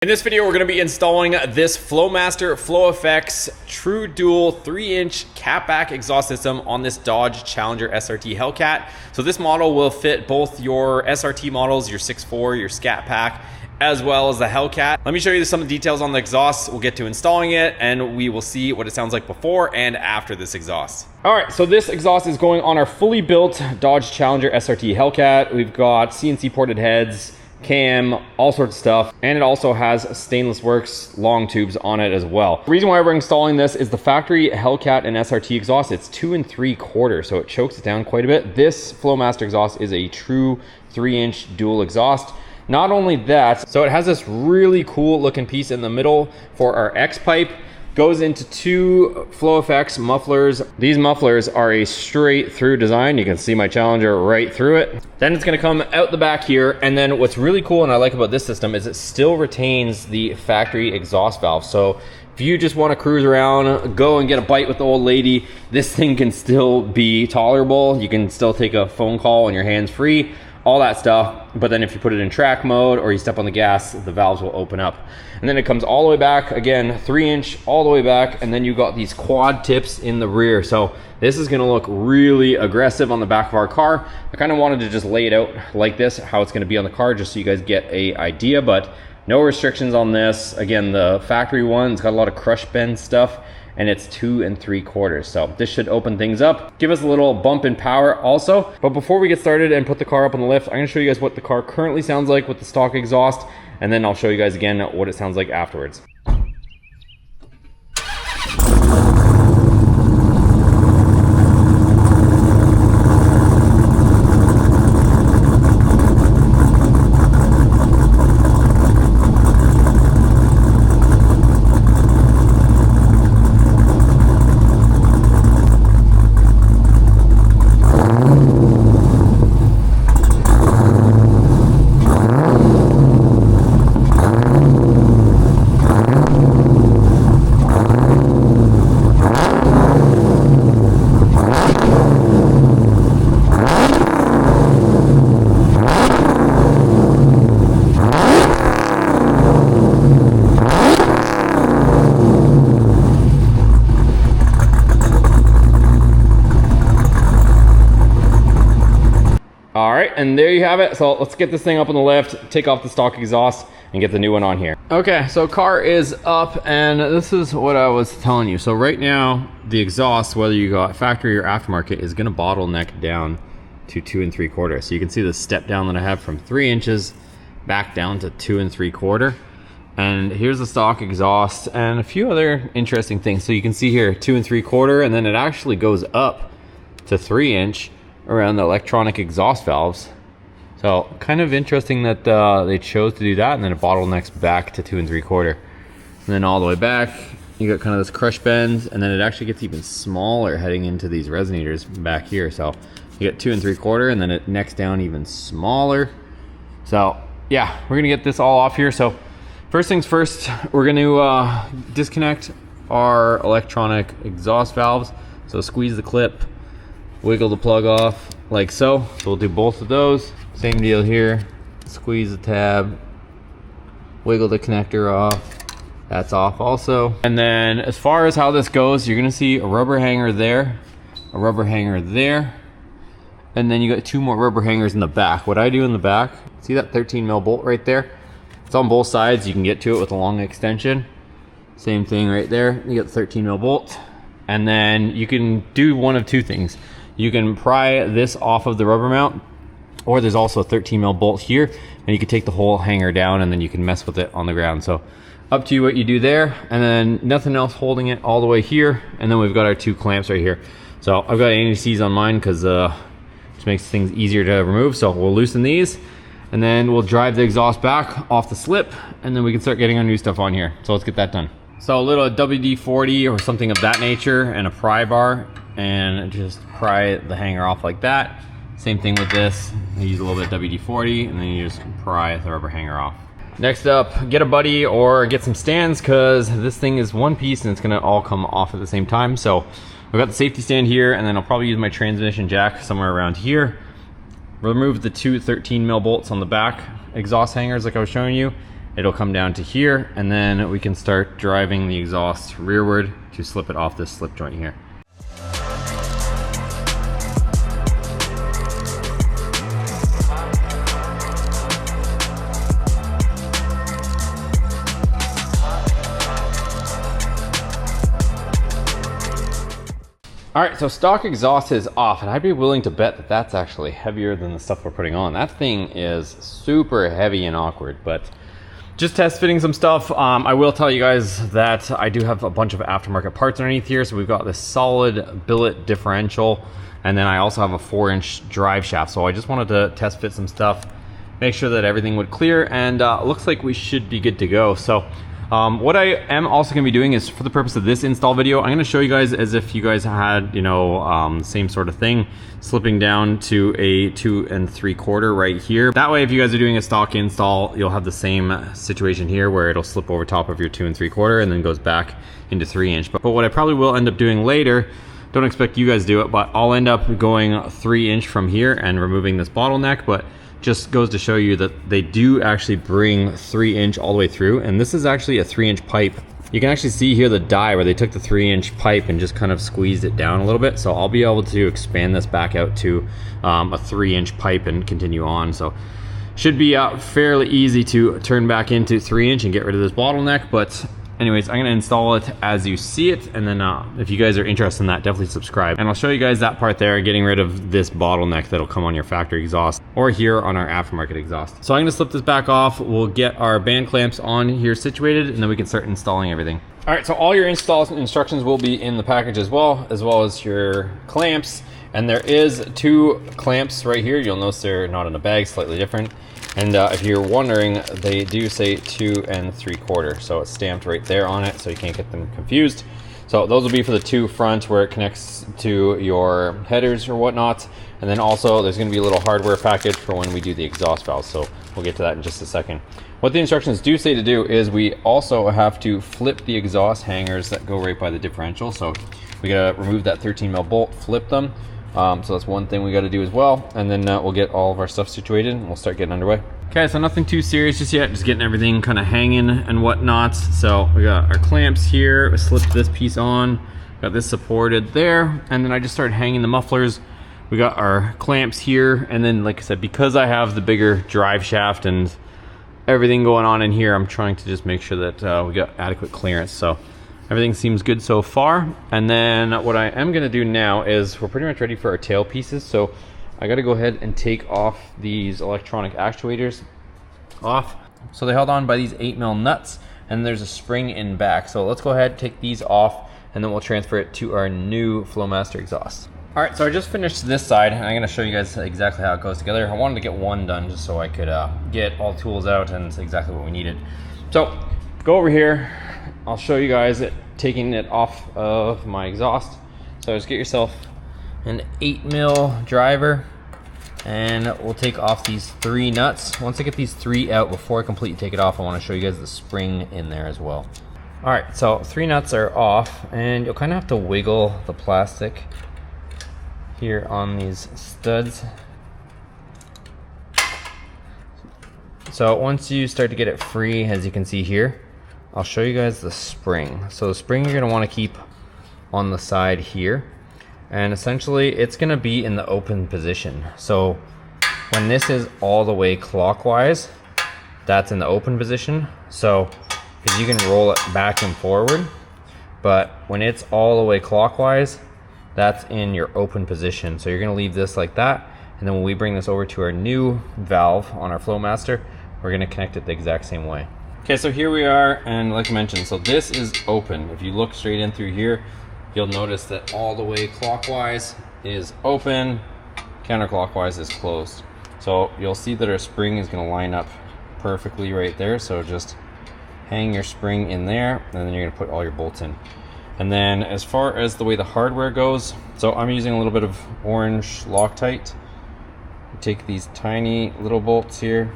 In this video, we're going to be installing this Flowmaster Flow Effects True Dual 3-inch catback exhaust system on this Dodge Challenger SRT Hellcat. So this model will fit both your SRT models, your 6.4, your Scat Pack, as well as the Hellcat. Let me show you some details on the exhaust. We'll get to installing it and we will see what it sounds like before and after this exhaust. All right, so this exhaust is going on our fully built Dodge Challenger SRT Hellcat. We've got CNC ported heads, cam, all sorts of stuff, and it also has stainless works long tubes on it as well. The reason why we're installing this is the factory Hellcat and SRT exhaust. It's 2 3/4, so it chokes it down quite a bit. This Flowmaster exhaust is a true 3-inch dual exhaust. Not only that, so it has this really cool looking piece in the middle for our X pipe. Goes into 2 Flow Effects mufflers. These mufflers are a straight through design. You can see my Challenger right through it. Then it's gonna come out the back here. And then what's really cool and I like about this system is it still retains the factory exhaust valve. So if you just wanna cruise around, go and get a bite with the old lady, this thing can still be tolerable. You can still take a phone call on your hands free, all that stuff. But then if you put it in track mode or you step on the gas, the valves will open up. And then it comes all the way back, again, 3-inch all the way back, and then you got these quad tips in the rear. So this is gonna look really aggressive on the back of our car. I kind of wanted to just lay it out like this, how it's gonna be on the car, just so you guys get a idea, but no restrictions on this. Again, the factory one, it's got a lot of crush bend stuff, and it's 2 3/4. So this should open things up, give us a little bump in power also. But before we get started and put the car up on the lift, I'm gonna show you guys what the car currently sounds like with the stock exhaust, and then I'll show you guys again what it sounds like afterwards. All right, and there you have it. So let's get this thing up on the lift, take off the stock exhaust, and get the new one on here. Okay, so car is up, and this is what I was telling you. So right now, the exhaust, whether you got factory or aftermarket, is gonna bottleneck down to 2 3/4. So you can see the step down that I have from 3 inches back down to 2 3/4. And here's the stock exhaust and a few other interesting things. So you can see here, 2 3/4, and then it actually goes up to 3-inch around the electronic exhaust valves. So kind of interesting that they chose to do that, and then it bottlenecks back to 2 3/4. And then all the way back, you got kind of this crush bend, and then it actually gets even smaller heading into these resonators back here. So you get 2 3/4, and then it necks down even smaller. So yeah, we're gonna get this all off here. So first things first, we're gonna disconnect our electronic exhaust valves. So squeeze the clip, wiggle the plug off like so. So we'll do both of those. Same deal here. Squeeze the tab, wiggle the connector off. That's off also. And then as far as how this goes, you're gonna see a rubber hanger there, a rubber hanger there, and then you got 2 more rubber hangers in the back. What I do in the back, see that 13 mil bolt right there? It's on both sides. You can get to it with a long extension. Same thing right there. You got the 13 mil bolt. And then you can do one of 2 things. You can pry this off of the rubber mount, or there's also a 13 mil bolt here, and you can take the whole hanger down and then you can mess with it on the ground. So up to you what you do there. And then nothing else holding it all the way here. And then we've got our 2 clamps right here. So I've got ANCs on mine because it just makes things easier to remove. So we'll loosen these, and then we'll drive the exhaust back off the slip, and then we can start getting our new stuff on here. So let's get that done. So a little WD-40 or something of that nature, and a pry bar, and just pry the hanger off like that. Same thing with this. You use a little bit of WD-40, and then you just pry the rubber hanger off. Next up, get a buddy or get some stands, because this thing is one piece and it's gonna all come off at the same time. So I've got the safety stand here, and then I'll probably use my transmission jack somewhere around here. Remove the two 13 mil bolts on the back exhaust hangers like I was showing you, it'll come down to here, and then we can start driving the exhaust rearward to slip it off this slip joint here. All right, so stock exhaust is off, and I'd be willing to bet that that's actually heavier than the stuff we're putting on. That thing is super heavy and awkward, but just test fitting some stuff. I will tell you guys that I do have a bunch of aftermarket parts underneath here. So we've got this solid billet differential, and then I also have a 4-inch drive shaft. So I just wanted to test fit some stuff, make sure that everything would clear, and looks like we should be good to go. So what I am also going to be doing is, for the purpose of this install video, I'm going to show you guys as if you guys had, you know, same sort of thing, slipping down to a 2 3/4 right here. That way, if you guys are doing a stock install, you'll have the same situation here where it'll slip over top of your 2 3/4 and then goes back into 3-inch. But what I probably will end up doing later, don't expect you guys to do it, but I'll end up going 3-inch from here and removing this bottleneck. But just goes to show you that they do actually bring 3-inch all the way through, and this is actually a 3-inch pipe. You can actually see here the die where they took the 3-inch pipe and just kind of squeezed it down a little bit. So I'll be able to expand this back out to a 3-inch pipe and continue on. So should be fairly easy to turn back into 3-inch and get rid of this bottleneck. But anyways, I'm gonna install it as you see it, and then if you guys are interested in that, definitely subscribe. And I'll show you guys that part there, getting rid of this bottleneck that'll come on your factory exhaust or here on our aftermarket exhaust. So I'm gonna slip this back off. We'll get our band clamps on here situated, and then we can start installing everything. All right, so all your install instructions will be in the package as well as your clamps. And there is 2 clamps right here. You'll notice they're not in a bag, slightly different. And if you're wondering, they do say 2 3/4, so it's stamped right there on it, so you can't get them confused. So those will be for the 2 front where it connects to your headers or whatnot. And then also there's going to be a little hardware package for when we do the exhaust valves, so we'll get to that in just a second. What the instructions do say to do is we also have to flip the exhaust hangers that go right by the differential. So we got to remove that 13mm bolt, flip them. So that's one thing we got to do as well, and then we'll get all of our stuff situated and we'll start getting underway. Okay, so nothing too serious just yet, just getting everything kind of hanging and whatnot. So we got our clamps here, we slipped this piece on, got this supported there, and then I just started hanging the mufflers. We got our clamps here, and then like I said, because I have the bigger drive shaft and everything going on in here, I'm trying to just make sure that we got adequate clearance. So everything seems good so far. And then what I am gonna do now is we're pretty much ready for our tail pieces. So I gotta go ahead and take off these electronic actuators off. So they're held on by these 8mm nuts, and there's a spring in back. So let's go ahead, take these off, and then we'll transfer it to our new Flowmaster exhaust. All right, so I just finished this side, and I'm gonna show you guys exactly how it goes together. I wanted to get one done just so I could get all the tools out, and it's exactly what we needed. So go over here. I'll show you guys taking it off of my exhaust. So just get yourself an 8mm driver, and we'll take off these 3 nuts. Once I get these 3 out, before I completely take it off, I want to show you guys the spring in there as well. All right, so 3 nuts are off, and you'll kind of have to wiggle the plastic here on these studs. So once you start to get it free, as you can see here, I'll show you guys the spring. So the spring you're gonna wanna keep on the side here. And essentially it's gonna be in the open position. So when this is all the way clockwise, that's in the open position. So, because you can roll it back and forward, but when it's all the way clockwise, that's in your open position. So you're gonna leave this like that. And then when we bring this over to our new valve on our Flowmaster, we're gonna connect it the exact same way. Okay, so here we are, and like I mentioned, so this is open. If you look straight in through here, you'll notice that all the way clockwise is open, counterclockwise is closed. So you'll see that our spring is gonna line up perfectly right there. So just hang your spring in there, and then you're gonna put all your bolts in. And then as far as the way the hardware goes, so I'm using a little bit of orange Loctite. Take these tiny little bolts here.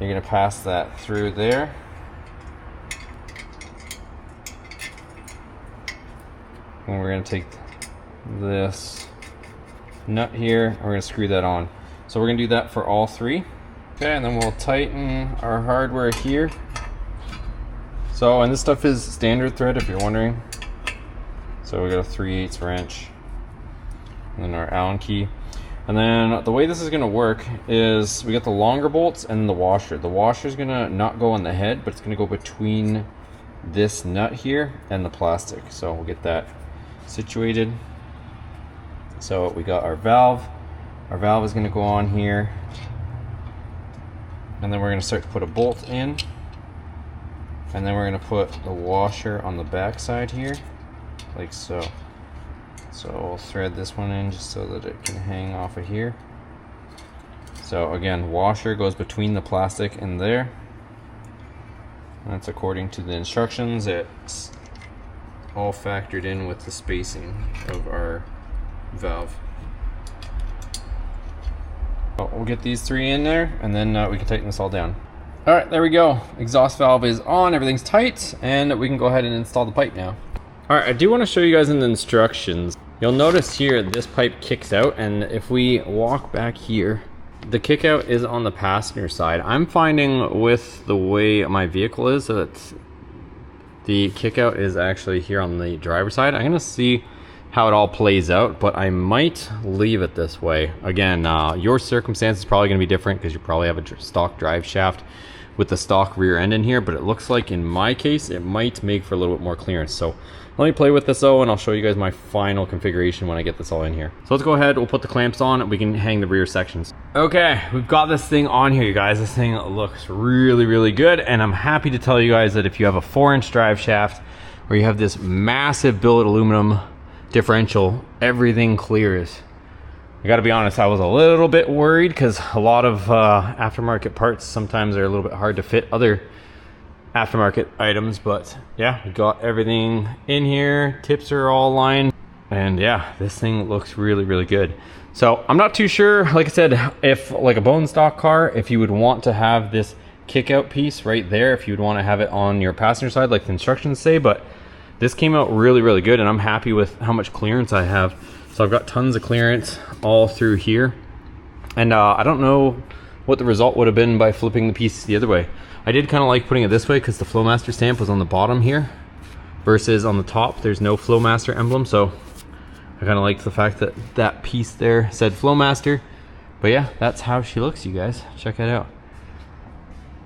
You're gonna pass that through there. And we're gonna take this nut here, and we're gonna screw that on. So we're gonna do that for all 3. Okay, and then we'll tighten our hardware here. So, and this stuff is standard thread if you're wondering. So we got a 3/8 wrench, and then our Allen key. And then the way this is gonna work is we got the longer bolts and the washer. The washer is gonna not go on the head, but it's gonna go between this nut here and the plastic. So we'll get that situated. So we got our valve. Our valve is gonna go on here. And then we're gonna start to put a bolt in. And then we're gonna put the washer on the back side here, like so. So we'll thread this one in just so that it can hang off of here. So again, washer goes between the plastic and there. That's according to the instructions. It's all factored in with the spacing of our valve. We'll get these 3 in there, and then we can tighten this all down. All right, there we go. Exhaust valve is on, everything's tight, and we can go ahead and install the pipe now. All right, I do want to show you guys in the instructions. You'll notice here this pipe kicks out, and if we walk back here, the kick out is on the passenger side. I'm finding with the way my vehicle is that the kick out is actually here on the driver's side. I'm gonna see how it all plays out, but I might leave it this way. Again, your circumstance is probably gonna be different because you probably have a stock drive shaft with the stock rear end in here, but it looks like in my case, it might make for a little bit more clearance. So let me play with this though, and I'll show you guys my final configuration when I get this all in here. So let's go ahead, we'll put the clamps on, and we can hang the rear sections. Okay, we've got this thing on here, you guys. This thing looks really, really good, and I'm happy to tell you guys that if you have a 4-inch drive shaft, or you have this massive billet aluminum differential, everything clears. I gotta be honest, I was a little bit worried because a lot of aftermarket parts sometimes are a little bit hard to fit other aftermarket items, but yeah, we got everything in here. Tips are all aligned, and yeah, this thing looks really, really good. So I'm not too sure, like I said, if like a bone stock car, if you would want to have this kick out piece right there, if you would want to have it on your passenger side like the instructions say, but this came out really, really good, and I'm happy with how much clearance I have. So I've got tons of clearance all through here. And I don't know what the result would have been by flipping the piece the other way. I did kind of like putting it this way because the Flowmaster stamp was on the bottom here versus on the top there's no Flowmaster emblem. So I kind of liked the fact that that piece there said Flowmaster. But yeah, that's how she looks, you guys. Check it out.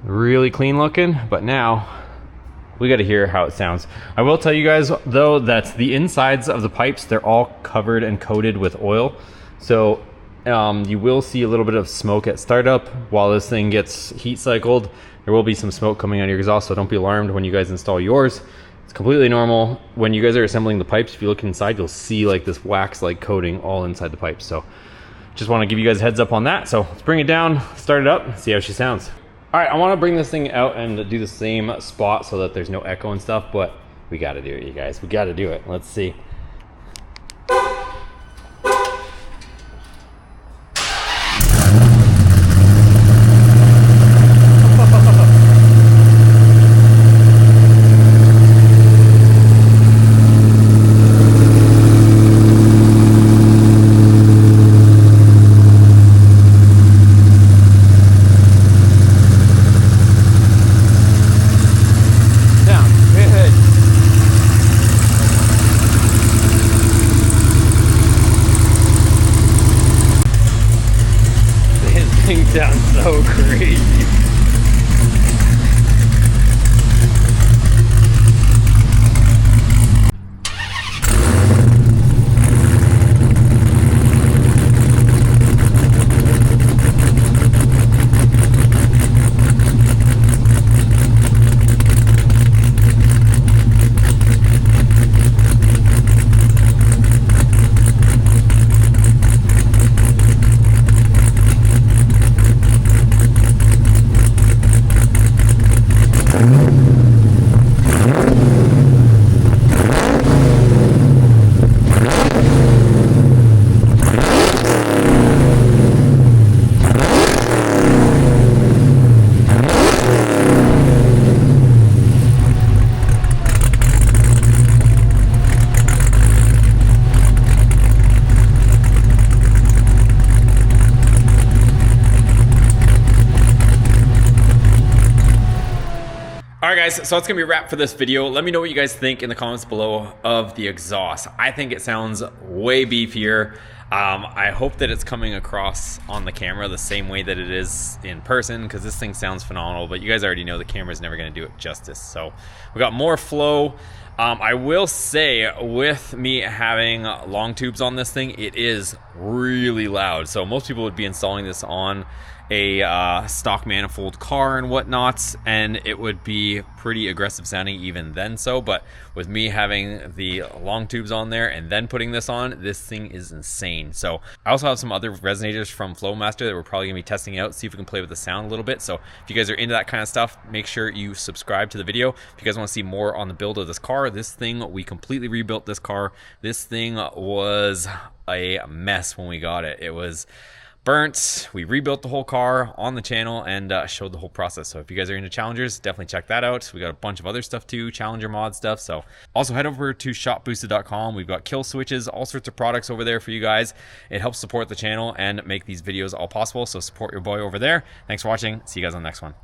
Really clean looking, but now we got to hear how it sounds. I will tell you guys though that the insides of the pipes, they're all covered and coated with oil. So you will see a little bit of smoke at startup while this thing gets heat cycled. There will be some smoke coming out of your exhaust, so don't be alarmed when you guys install yours. It's completely normal. When you guys are assembling the pipes, if you look inside, you'll see like this wax-like coating all inside the pipes. So just want to give you guys a heads up on that. So let's bring it down, start it up, see how she sounds. All right, I want to bring this thing out and do the same spot so that there's no echo and stuff, but we got to do it, you guys. We got to do it. Let's see. All right, guys, so that's gonna be a wrap for this video. Let me know what you guys think in the comments below of the exhaust. I think it sounds way beefier. I hope that it's coming across on the camera the same way that it is in person, because this thing sounds phenomenal, but you guys already know the camera's never gonna do it justice. So we got more flow. I will say, with me having long tubes on this thing, it is really loud. So most people would be installing this on a stock manifold car and whatnot, and it would be pretty aggressive sounding even then. So, but with me having the long tubes on there and then putting this on, this thing is insane. So I also have some other resonators from Flowmaster that we're probably gonna be testing out, see if we can play with the sound a little bit. So if you guys are into that kind of stuff, make sure you subscribe to the video. If you guys want to see more on the build of this car, this thing, we completely rebuilt this car. This thing was a mess when we got it. It was burnt. We rebuilt the whole car on the channel and showed the whole process. So if you guys are into Challengers, definitely check that out. We got a bunch of other stuff too, Challenger mod stuff. So also head over to shopboosted.com. We've got kill switches, all sorts of products over there for you guys. It helps support the channel and make these videos all possible. So support your boy over there. Thanks for watching. See you guys on the next one.